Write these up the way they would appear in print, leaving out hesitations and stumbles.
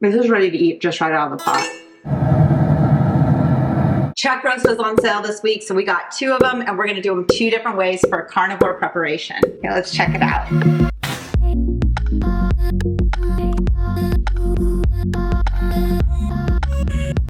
This is ready to eat just right out of the pot. Chuck roast was on sale this week, so we got 2 of them, and we're gonna do them 2 different ways for carnivore preparation. Okay, let's check it out.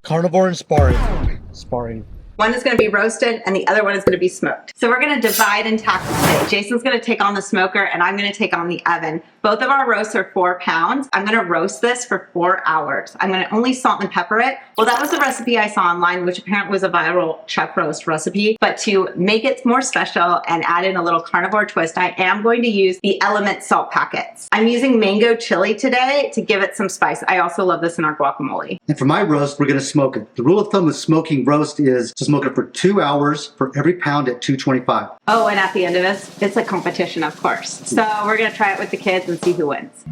Carnivore and sparring. One is going to be roasted and the other one is going to be smoked. So we're going to divide and tackle today. Jason's going to take on the smoker and I'm going to take on the oven. Both of our roasts are 4 pounds. I'm going to roast this for 4 hours. I'm going to only salt and pepper it. Well, that was the recipe I saw online, which apparently was a viral chuck roast recipe. But to make it more special and add in a little carnivore twist, I am going to use the LMNT salt packets. I'm using mango chili today to give it some spice. I also love this in our guacamole. And for my roast, we're going to smoke it. The rule of thumb with smoking roast is to smoke it for 2 hours for every pound at 225. Oh, and at the end of this, it's a competition, of course. So we're going to try it with the kids and see who wins.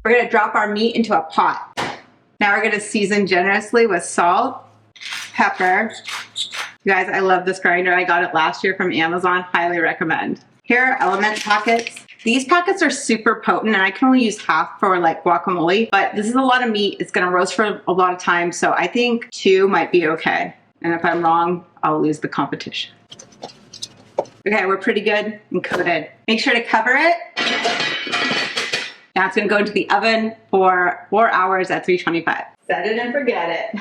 We're going to drop our meat into a pot. Now we're going to season generously with salt, pepper. You guys, I love this grinder. I got it last year from Amazon. Highly recommend. Here are LMNT packets. These packets are super potent and I can only use half for like guacamole, but this is a lot of meat. It's gonna roast for a lot of time, so I think 2 might be okay. And if I'm wrong, I'll lose the competition. Okay, we're pretty good and coated. Make sure to cover it. Now it's gonna go into the oven for 4 hours at 325. Set it and forget it.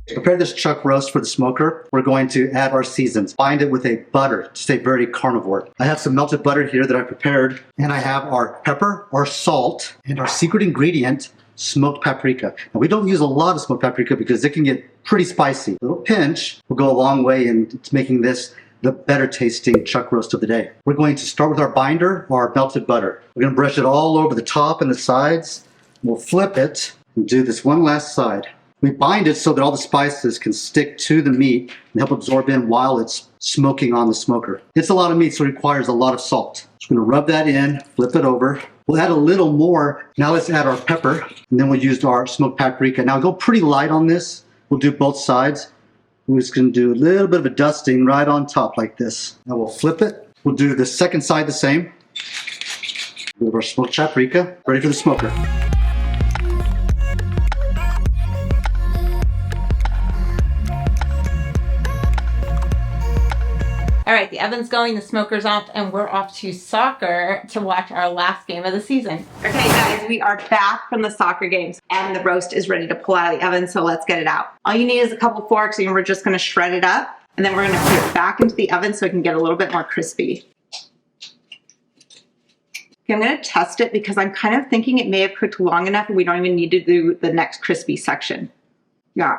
To prepare this chuck roast for the smoker, we're going to add our seasons. Bind it with a butter to stay very carnivore. I have some melted butter here that I prepared, and I have our pepper, our salt, and our secret ingredient, smoked paprika. Now, we don't use a lot of smoked paprika because it can get pretty spicy. A little pinch will go a long way in making this the better tasting chuck roast of the day. We're going to start with our binder, our melted butter. We're going to brush it all over the top and the sides. We'll flip it and do this one last side. We bind it so that all the spices can stick to the meat and help absorb in while it's smoking on the smoker. It's a lot of meat, so it requires a lot of salt. So we're gonna rub that in, flip it over. We'll add a little more. Now let's add our pepper, and then we'll use our smoked paprika. Now go pretty light on this. We'll do both sides. We're just gonna do a little bit of a dusting right on top like this. Now we'll flip it. We'll do the second side the same. Move our smoked paprika, ready for the smoker. All right, the oven's going, the smoker's off, and we're off to soccer to watch our last game of the season. Okay, guys, we are back from the soccer games, and the roast is ready to pull out of the oven, so let's get it out. All you need is a couple forks, and we're just gonna shred it up, and then we're gonna put it back into the oven so it can get a little bit more crispy. Okay, I'm gonna test it because I'm kind of thinking it may have cooked long enough and we don't even need to do the next crispy section. Yeah.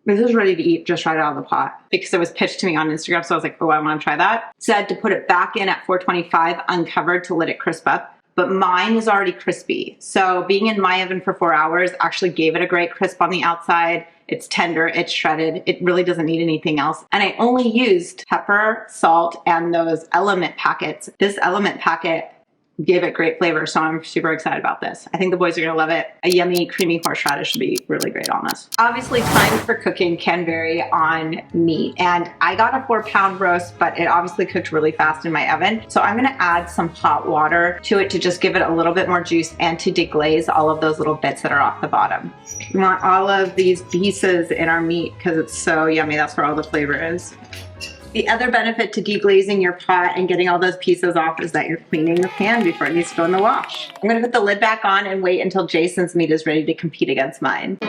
This is ready to eat just right out of the pot because it was pitched to me on Instagram. So I was like, oh, I want to try that. Said to put it back in at 425 uncovered to let it crisp up. But mine is already crispy. So being in my oven for 4 hours actually gave it a great crisp on the outside. It's tender, it's shredded. It really doesn't need anything else. And I only used pepper, salt, and those LMNT packets. This LMNT packet gave it great flavor, so I'm super excited about this. I think the boys are gonna love it. A yummy, creamy horseradish should be really great on this. Obviously, times for cooking can vary on meat, and I got a 4-pound roast, but it obviously cooked really fast in my oven. So I'm gonna add some hot water to it to just give it a little bit more juice and to deglaze all of those little bits that are off the bottom. We want all of these pieces in our meat because it's so yummy. That's where all the flavor is. The other benefit to deglazing your pot and getting all those pieces off is that you're cleaning the pan before it needs to go in the wash. I'm gonna put the lid back on and wait until Jason's meat is ready to compete against mine.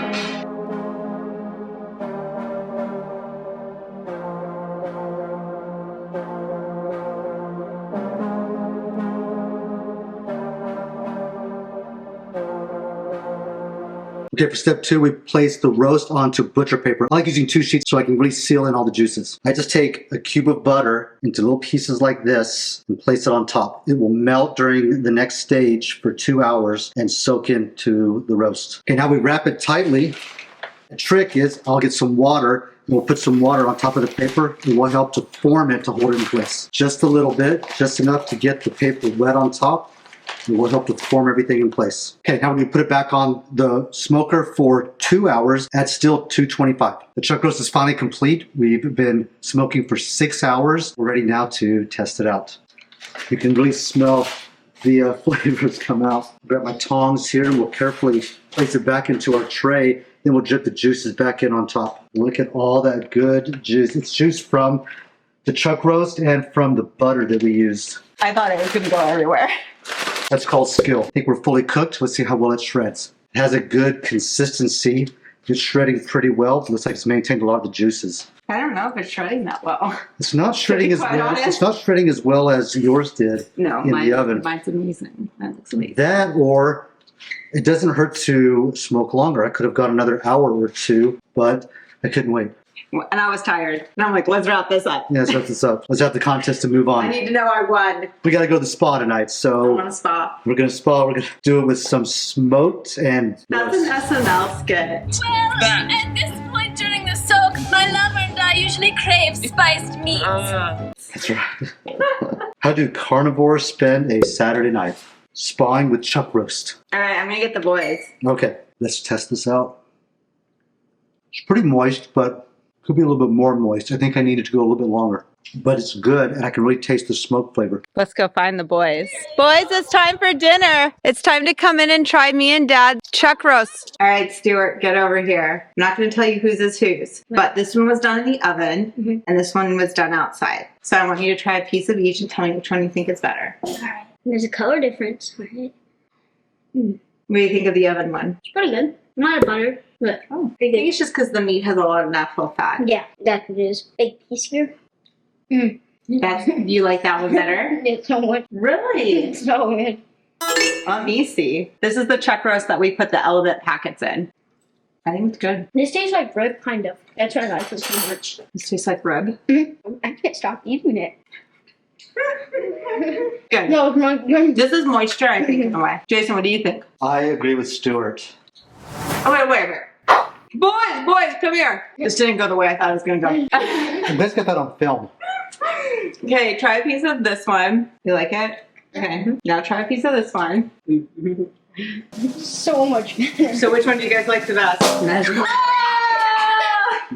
Okay, for step 2, we place the roast onto butcher paper. I like using 2 sheets so I can really seal in all the juices. I just take a cube of butter into little pieces like this and place it on top. It will melt during the next stage for 2 hours and soak into the roast. Okay, now we wrap it tightly. The trick is I'll get some water and we'll put some water on top of the paper. It will help to form it to hold it in place. Just a little bit, just enough to get the paper wet on top. It will help to form everything in place. Okay, now we put it back on the smoker for 2 hours at still 225. The chuck roast is finally complete. We've been smoking for 6 hours. We're ready now to test it out. You can really smell the flavors come out. Grab my tongs here and we'll carefully place it back into our tray. Then we'll drip the juices back in on top. Look at all that good juice. It's juice from the chuck roast and from the butter that we used. I thought it was going to go everywhere. That's called skill. I think we're fully cooked. Let's see how well it shreds. It has a good consistency. It's shredding pretty well. It looks like it's maintained a lot of the juices. I don't know if it's shredding that well. It's not shredding as quite well. honest. It's not shredding as well as yours did No, in the oven. mine's amazing. That looks amazing. That, or it doesn't hurt to smoke longer. I could have got another hour or two, but I couldn't wait. And I was tired. And I'm like, let's wrap this up. Yeah, let's wrap this up. Let's have the contest to move I on. need to know I won. We got to go to the spa tonight, I so want to spa. we're going to spa. We're going to do it with some smoked and That's an SNL skit. Well, at this point during the soak, my lover and I usually crave spiced meats. That's right. How do carnivores spend a Saturday night? Spawing with chuck roast. All right, I'm going to get the boys. Okay, let's test this out. It's pretty moist, but could be a little bit more moist. I think I needed to go a little bit longer. But it's good, and I can really taste the smoke flavor. Let's go find the boys. Boys, it's time for dinner. It's time to come in and try me and Dad's chuck roast. All right, Stuart, get over here. I'm not going to tell you whose is whose, but this one was done in the oven, and this one was done outside. So I want you to try a piece of each and tell me which one you think is better. Alright. There's a color difference. Alright. What do you think of the oven one? It's pretty good. Not a butter, but I pretty think good. it's just because the meat has a lot of natural fat. Yeah, that's what it is. Big piece here. You like that one better? It's so much. Really? It's so good. Let me see. This is the chuck roast that we put the LMNT packets in. I think it's good. This tastes like rib, kind of. That's why I like it so much. This tastes like rib. I can't stop eating it. Good. No, it's not good. This is moisture, I think, in a way. Jason, what do you think? I agree with Stuart. Oh, wait. Boys, come here. This didn't go the way I thought it was going to go. Let's get that on film. Okay, try a piece of this one. You like it? Okay. Now try a piece of this one. So much better. So which one do you guys like the best?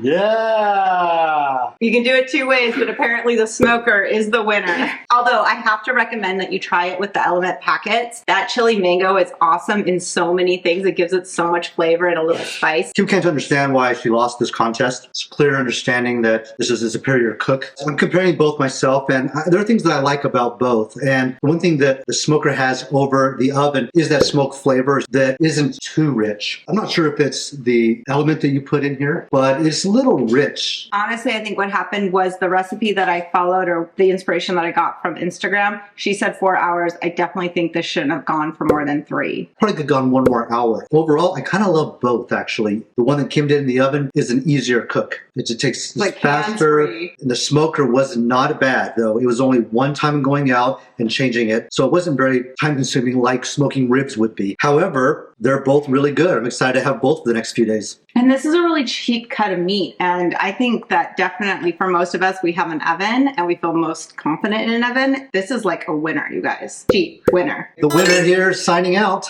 Yeah! You can do it two ways, but apparently the smoker is the winner. Although I have to recommend that you try it with the LMNT packets. That chili mango is awesome in so many things. It gives it so much flavor and a little spice. Kim can't understand why she lost this contest. It's clear understanding that this is a superior cook. I'm comparing both myself, and there are things that I like about both. And one thing that the smoker has over the oven is that smoke flavor that isn't too rich. I'm not sure if it's the element that you put in here, but it's a little rich. Honestly, I think what happened was the recipe that I followed or the inspiration that I got from Instagram, she said 4 hours. I definitely think this shouldn't have gone for more than 3. Probably could have gone 1 more hour. Overall, I kind of love both, actually. The one that Kim did in the oven is an easier cook. It just takes Like faster. hands-free. And the smoker was not bad, though. It was only one time going out and changing it. So it wasn't very time-consuming like smoking ribs would be. However, they're both really good. I'm excited to have both for the next few days. And this is a really cheap cut of meat. And I think that definitely for most of us, we have an oven and we feel most confident in an oven. This is like a winner, you guys. Cheap winner. The winner here is signing out.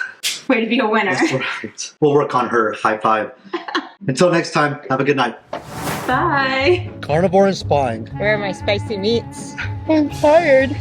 Way to be a winner. That's right. We'll work on her. High five. Until next time, have a good night. Bye. Carnivore and spying. Where are my spicy meats? I'm tired.